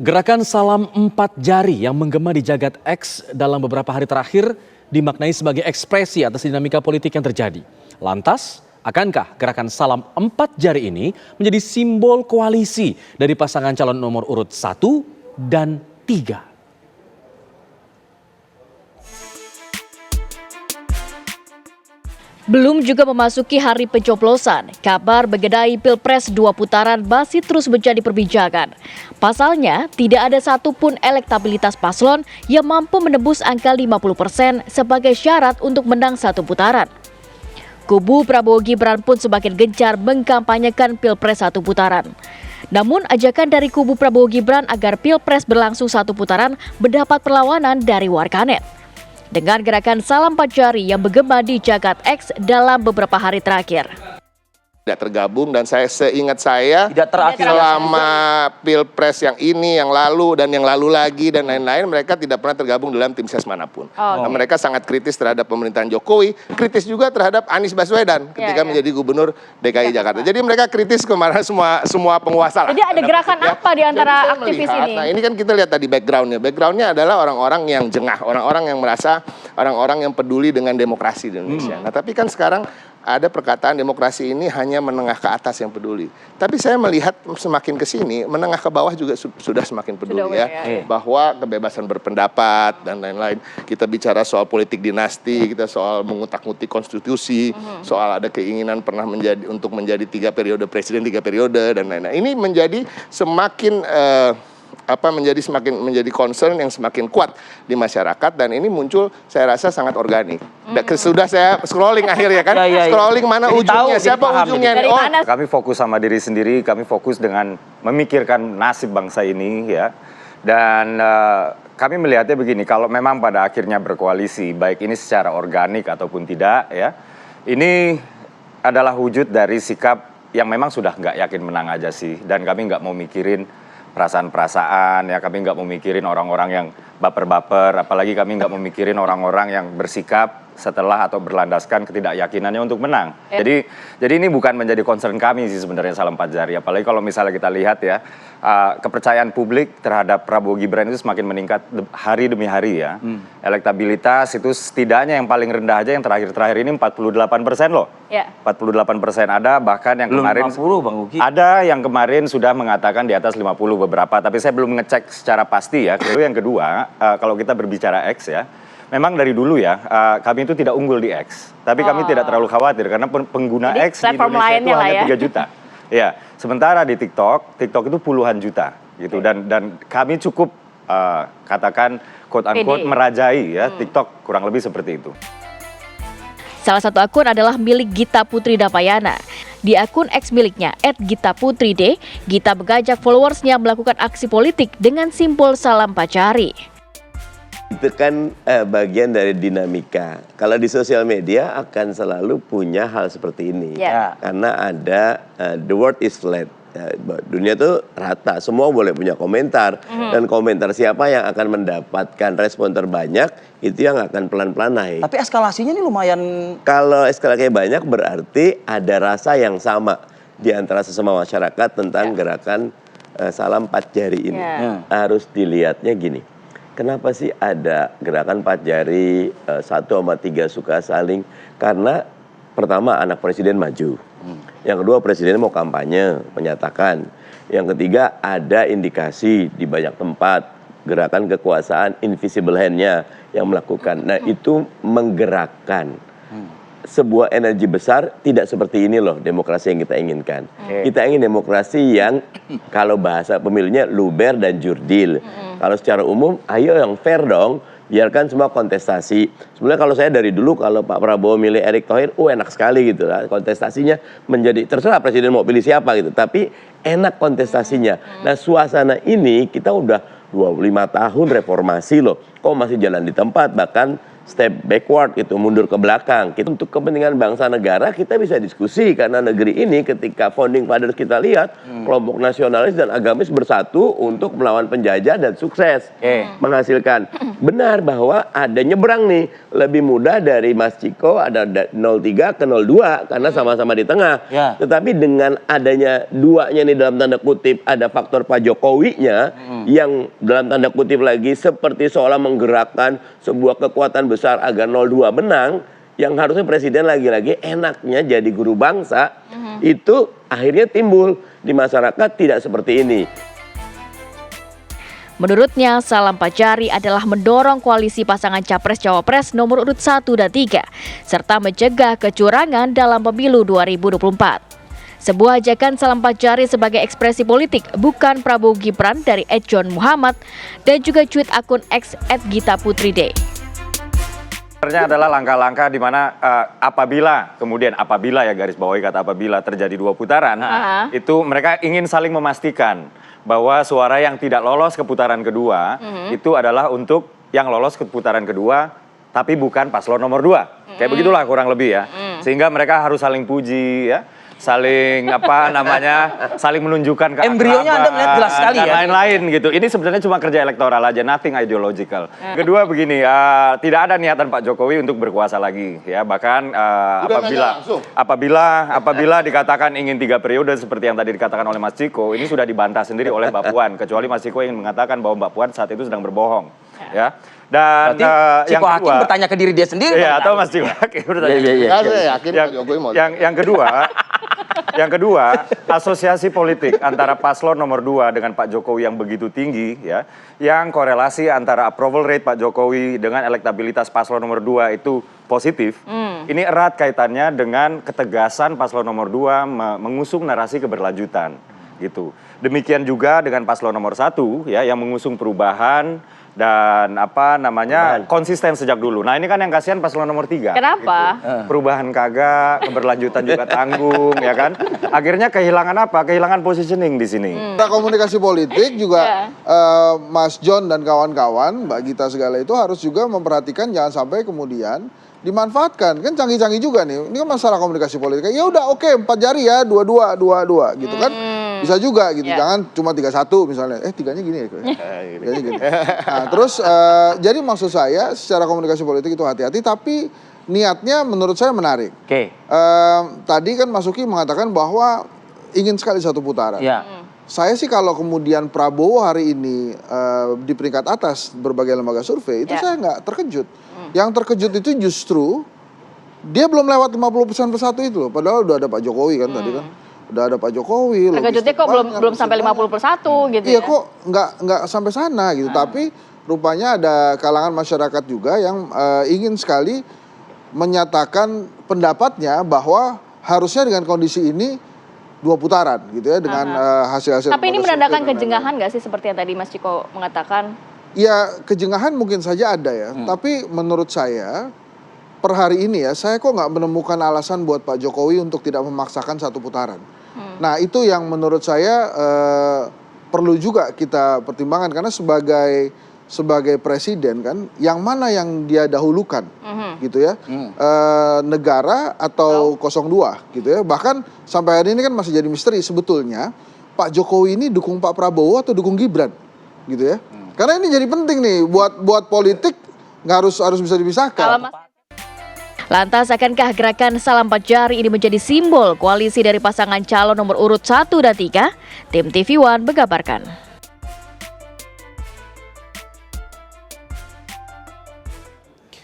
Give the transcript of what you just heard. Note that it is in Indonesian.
Gerakan salam 4 jari yang menggema di jagat X dalam beberapa hari terakhir dimaknai sebagai ekspresi atas dinamika politik yang terjadi. Lantas, akankah gerakan salam 4 jari ini menjadi simbol koalisi dari pasangan calon nomor urut 1 dan 3? Belum juga memasuki hari pencoblosan, kabar mengenai Pilpres 2 putaran masih terus menjadi perbincangan. Pasalnya, tidak ada satupun elektabilitas paslon yang mampu menembus angka 50% sebagai syarat untuk menang satu putaran. Kubu Prabowo Gibran pun semakin gencar mengkampanyekan Pilpres 1 putaran. Namun, ajakan dari kubu Prabowo Gibran agar Pilpres berlangsung 1 putaran mendapat perlawanan dari warganet. Dengan gerakan salam 4 jari yang bergema di jagat X dalam beberapa hari terakhir. Tidak tergabung dan seingat saya tidak terafiliasi selama Pilpres yang ini, yang lalu dan yang lalu lagi dan lain-lain, mereka tidak pernah tergabung dalam tim ses manapun. Nah, mereka sangat kritis terhadap pemerintahan Jokowi, kritis juga terhadap Anies Baswedan ketika menjadi gubernur DKI Jakarta. Jadi mereka kritis kemarin semua penguasa. Jadi ada gerakan apa di antara aktivis ini? Nah, ini kan kita lihat tadi backgroundnya. Backgroundnya adalah orang-orang yang jengah, orang-orang yang merasa, orang-orang yang peduli dengan demokrasi di Indonesia. Nah, tapi kan sekarang ada perkataan demokrasi ini hanya menengah ke atas yang peduli. Tapi saya melihat semakin ke sini, menengah ke bawah juga sudah semakin peduli bahwa kebebasan berpendapat dan lain-lain. Kita bicara soal politik dinasti, kita soal mengutak-ngutik konstitusi, soal ada keinginan pernah untuk menjadi 3 periode presiden, 3 periode dan lain-lain. Ini menjadi semakin menjadi concern yang semakin kuat di masyarakat dan ini muncul saya rasa sangat organik. Sudah saya scrolling akhirnya kan, scrolling mana jadi ujungnya, siapa ujungnya? Kami fokus sama diri sendiri, kami fokus dengan memikirkan nasib bangsa ini ya. Dan kami melihatnya begini, kalau memang pada akhirnya berkoalisi, baik ini secara organik ataupun tidak ya, ini adalah wujud dari sikap yang memang sudah nggak yakin menang aja sih. Dan kami nggak mau mikirin perasaan-perasaan, ya kami nggak mau mikirin orang-orang yang baper-baper, apalagi kami nggak mau mikirin orang-orang yang bersikap setelah atau berlandaskan ketidakyakinannya untuk menang. Jadi ini bukan menjadi concern kami sih sebenarnya salam 4 jari, apalagi kalau misalnya kita lihat ya, kepercayaan publik terhadap Prabowo Gibran itu semakin meningkat hari demi hari ya. Elektabilitas itu setidaknya yang paling rendah aja yang terakhir-terakhir ini 48% loh. 48% ada, bahkan yang belum kemarin 50, Bang Uki. ada yang kemarin sudah mengatakan di atas 50 beberapa, tapi saya belum ngecek secara pasti ya. Lalu yang kedua, kalau kita berbicara X ya, memang dari dulu ya, kami itu tidak unggul di X. Tapi kami tidak terlalu khawatir karena pengguna jadi, X di Indonesia itu hanya 3 juta. Ya, sementara di TikTok itu puluhan juta gitu. Dan kami cukup katakan quote unquote merajai ya TikTok kurang lebih seperti itu. Salah satu akun adalah milik Gita Putri Dapayana. Di akun X miliknya @gitaputride, Gita mengajak followersnya melakukan aksi politik dengan simbol salam 4 jari. Itu kan bagian dari dinamika. Kalau di sosial media akan selalu punya hal seperti ini. Karena ada the world is flat. Dunia itu rata, semua boleh punya komentar. Dan komentar siapa yang akan mendapatkan respon terbanyak, itu yang akan pelan-pelan naik. Tapi eskalasinya ini lumayan. Kalau eskalasinya banyak berarti ada rasa yang sama di antara sesama masyarakat tentang gerakan salam 4 jari ini. Harus dilihatnya gini. Kenapa sih ada gerakan 4 jari, 1 sama 3 suka saling? Karena pertama anak presiden maju. Yang kedua presiden mau kampanye, menyatakan. Yang ketiga ada indikasi di banyak tempat gerakan kekuasaan invisible hand-nya yang melakukan. Nah itu menggerakkan. Sebuah energi besar tidak seperti ini loh demokrasi yang kita inginkan. Kita ingin demokrasi yang kalau bahasa pemilunya luber dan jurdil. Kalau secara umum, ayo yang fair dong. Biarkan semua kontestasi. Sebenarnya kalau saya dari dulu kalau Pak Prabowo milih Erick Thohir, enak sekali gitu lah. Kontestasinya menjadi terserah presiden mau pilih siapa gitu. Tapi enak kontestasinya. Nah suasana ini kita udah 25 tahun reformasi loh. Kok masih jalan di tempat, bahkan step backward gitu, mundur ke belakang. Untuk kepentingan bangsa negara kita bisa diskusi karena negeri ini ketika founding fathers kita lihat kelompok nasionalis dan agamis bersatu untuk melawan penjajah dan sukses menghasilkan. Benar bahwa ada nyebrang nih, lebih mudah dari Mas Ciko ada 03 ke 02 karena sama-sama di tengah. Tetapi dengan adanya duanya nih dalam tanda kutip ada faktor Pak Jokowinya yang dalam tanda kutip lagi seperti seolah menggerakkan sebuah kekuatan besar agar 02 menang, yang harusnya presiden lagi-lagi enaknya jadi guru bangsa, itu akhirnya timbul di masyarakat tidak seperti ini. Menurutnya, Salam Empat Jari adalah mendorong koalisi pasangan Capres-Cawapres nomor urut 1 dan 3, serta mencegah kecurangan dalam pemilu 2024. Sebuah ajakan Salam Empat Jari sebagai ekspresi politik, bukan Prabowo Gibran dari @John Muhammad dan juga tweet akun X @GitaPutriD. Sebenarnya adalah langkah-langkah di mana apabila ya garis bawahi kata apabila terjadi 2 putaran, itu mereka ingin saling memastikan bahwa suara yang tidak lolos ke putaran kedua itu adalah untuk yang lolos ke putaran kedua tapi bukan paslon nomor 2. Kayak begitulah kurang lebih ya. Sehingga mereka harus saling puji ya. Saling saling menunjukkan keakraban. Embrionya Anda melihat jelas sekali dan ya. lain-lain gitu. Ini sebenarnya cuma kerja elektoral aja, nothing ideological. Kedua begini, tidak ada niatan Pak Jokowi untuk berkuasa lagi ya. Bahkan apabila dikatakan ingin 3 periode seperti yang tadi dikatakan oleh Mas Ciko, ini sudah dibantah sendiri oleh Mbak Puan. Kecuali Mas Ciko ingin mengatakan bahwa Mbak Puan saat itu sedang berbohong. Ya. Dan Berarti Ciko Hakim bertanya ke diri dia sendiri. Iya, atau Mas Ciko Hakim bertanya. Saya yakin Pak Jokowi mau. Yang kedua, asosiasi politik antara paslon nomor 2 dengan Pak Jokowi yang begitu tinggi ya, yang korelasi antara approval rate Pak Jokowi dengan elektabilitas paslon nomor 2 itu positif. Ini erat kaitannya dengan ketegasan paslon nomor 2 mengusung narasi keberlanjutan gitu. Demikian juga dengan paslon nomor 1 ya yang mengusung perubahan dan konsisten sejak dulu. Nah ini kan yang kasihan paslon nomor 3. Kenapa? Gitu. Perubahan kagak, keberlanjutan juga tanggung, ya kan? Akhirnya kehilangan apa? Kehilangan positioning di sini. Komunikasi politik juga Mas John dan kawan-kawan, Mbak Gita segala itu harus juga memperhatikan jangan sampai kemudian dimanfaatkan. Kan canggih-canggih juga nih. Ini kan masalah komunikasi politik. Ya udah oke, 4 jari ya, 22 gitu kan. Bisa juga gitu. Jangan cuma 31 misalnya. Tiganya gini ya. Tiganya gini. Nah, terus jadi maksud saya secara komunikasi politik itu hati-hati tapi niatnya menurut saya menarik. Tadi kan Mas Uki mengatakan bahwa ingin sekali 1 putaran. Saya sih kalau kemudian Prabowo hari ini di peringkat atas berbagai lembaga survei itu saya nggak terkejut. Yang terkejut itu justru dia belum lewat 50% persatu itu loh. Padahal udah ada Pak Jokowi kan tadi kan. Udah ada Pak Jokowi. Terkejutnya kok belum sampai 50% gitu iya, ya? kok nggak sampai sana gitu. Tapi rupanya ada kalangan masyarakat juga yang ingin sekali menyatakan pendapatnya bahwa harusnya dengan kondisi ini 2 putaran gitu ya dengan hasil-hasil. Tapi ini menandakan kejengahan nggak sih seperti yang tadi Mas Ciko mengatakan? Ya kejengahan mungkin saja ada ya. Tapi menurut saya per hari ini ya saya kok nggak menemukan alasan buat Pak Jokowi untuk tidak memaksakan 1 putaran. Nah itu yang menurut saya perlu juga kita pertimbangkan karena sebagai presiden kan yang mana yang dia dahulukan gitu ya, negara atau 02 gitu ya. Bahkan sampai hari ini kan masih jadi misteri sebetulnya Pak Jokowi ini dukung Pak Prabowo atau dukung Gibran gitu ya. Karena ini jadi penting nih buat politik nggak harus bisa dipisahkan. Lantas akankah gerakan Salam Empat Jari ini menjadi simbol koalisi dari pasangan calon nomor urut 1 dan 3? Tim TV One mengabarkan.